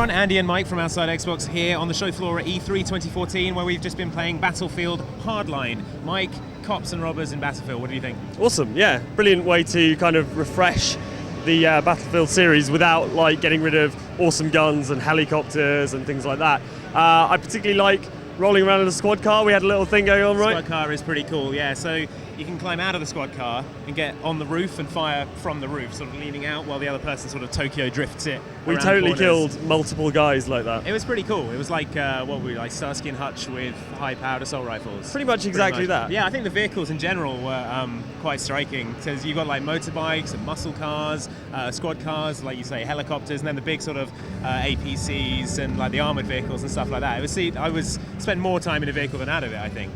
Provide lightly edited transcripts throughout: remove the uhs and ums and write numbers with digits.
everyone, Andy and Mike from Outside Xbox here on the show floor at E3 2014, where we've just been playing Battlefield Hardline. Mike, cops and robbers in Battlefield, what do you think? Awesome, yeah. Brilliant way to kind of refresh the Battlefield series without like getting rid of awesome guns and helicopters and things like that. I particularly like rolling around in a squad car. We had a little thing going on, right? Squad car is pretty cool, yeah. So you can climb out of the squad car and get on the roof and fire from the roof, sort of leaning out while the other person sort of Tokyo drifts it. We totally killed multiple guys like that. It was pretty cool. It was like, what were we, like Starsky and Hutch with high-powered assault rifles. Pretty much exactly that. Yeah, I think the vehicles in general were quite striking. So you've got like motorbikes and muscle cars, squad cars, like you say, helicopters, and then the big sort of APCs and like the armoured vehicles and stuff like that. I spent more time in a vehicle than out of it, I think.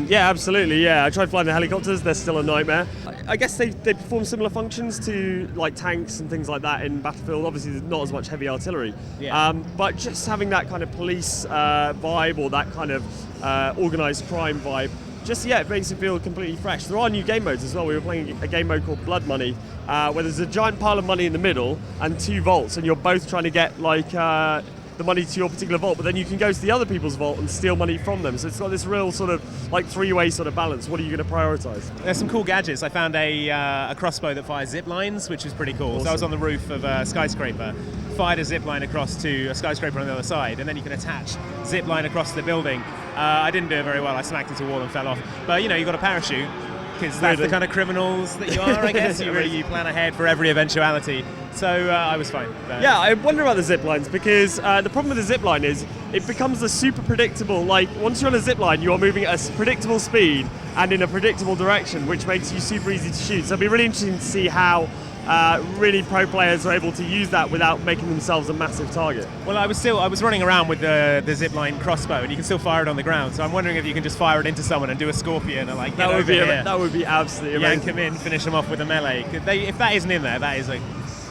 Yeah, absolutely, yeah. I tried flying the helicopters, they're still a nightmare. I guess they perform similar functions to like tanks and things like that in Battlefield. Obviously there's not as much heavy artillery, but just having that kind of police vibe or that kind of organised crime vibe, it makes it feel completely fresh. There are new game modes as well. We were playing a game mode called Blood Money, where there's a giant pile of money in the middle and two vaults, and you're both trying to get like the money to your particular vault, but then you can go to the other people's vault and steal money from them. So it's got this real sort of like three-way sort of balance. What are you going to prioritise? There's some cool gadgets. I found a crossbow that fires ziplines, which is pretty cool. Awesome. So I was on the roof of a skyscraper, fired a zipline across to a skyscraper on the other side, and then you can attach zipline across the building. I didn't do it very well. I smacked into a wall and fell off. But you know, you got a parachute, because that's the kind of criminals that you are, I guess. You plan ahead for every eventuality. So I was fine. Yeah, I wonder about the zip lines, because the problem with the zip line is it becomes a super predictable, like once you're on a zip line, you are moving at a predictable speed and in a predictable direction, which makes you super easy to shoot. So it'll be really interesting to see how really pro players are able to use that without making themselves a massive target. Well, I was running around with the zipline crossbow, and you can still fire it on the ground. So I'm wondering if you can just fire it into someone and do a scorpion and like that would be absolutely amazing. Yank him in, finish him off with a melee. If that isn't in there, that is a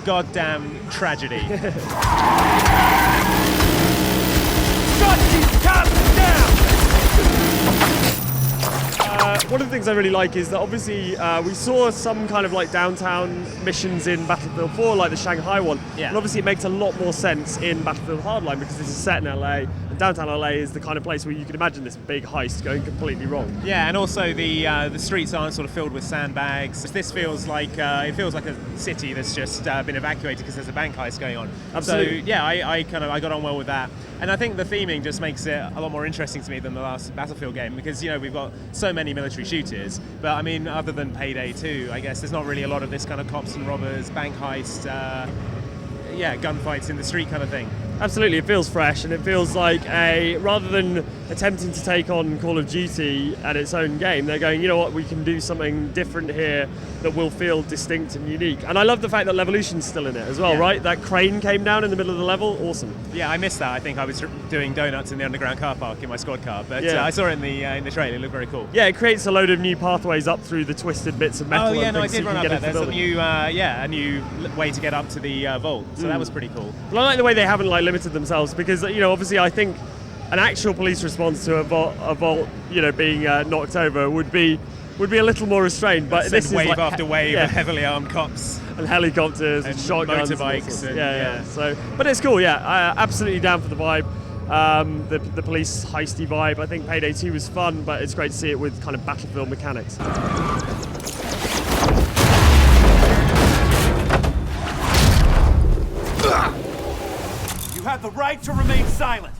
goddamn tragedy. One of the things I really like is that obviously we saw some kind of like downtown missions in Battlefield 4, like the Shanghai one. Yeah. And obviously it makes a lot more sense in Battlefield Hardline because this is set in LA, and downtown LA is the kind of place where you can imagine this big heist going completely wrong. Yeah, and also the streets aren't sort of filled with sandbags. This feels like a city that's just been evacuated because there's a bank heist going on. Absolutely. So yeah, I got on well with that, and I think the theming just makes it a lot more interesting to me than the last Battlefield game, because you know we've got so many military shooters, but I mean other than Payday 2, I guess there's not really a lot of this kind of cops and robbers, bank heist, gunfights in the street kind of thing. Absolutely, it feels fresh, and it feels like rather than attempting to take on Call of Duty at its own game, they're going, you know what, we can do something different here that will feel distinct and unique. And I love the fact that Levolution's still in it as well, right? That crane came down in the middle of the level, awesome. Yeah, I missed that. I think I was doing donuts in the underground car park in my squad car, but I saw it in the trailer. It looked very cool. Yeah, it creates a load of new pathways up through the twisted bits of metal. Oh yeah, no, I so did run up get there. There's the a new way to get up to the vault, so that was pretty cool. But I like the way they haven't like limited themselves, because you know obviously I think an actual police response to a vault you know being knocked over would be a little more restrained. But this is wave like after wave of heavily armed cops and helicopters and shotguns, motorbikes, and So, but it's cool. Yeah, absolutely down for the vibe. The police heisty vibe. I think Payday 2 was fun, but it's great to see it with kind of Battlefield mechanics. You have the right to remain silent.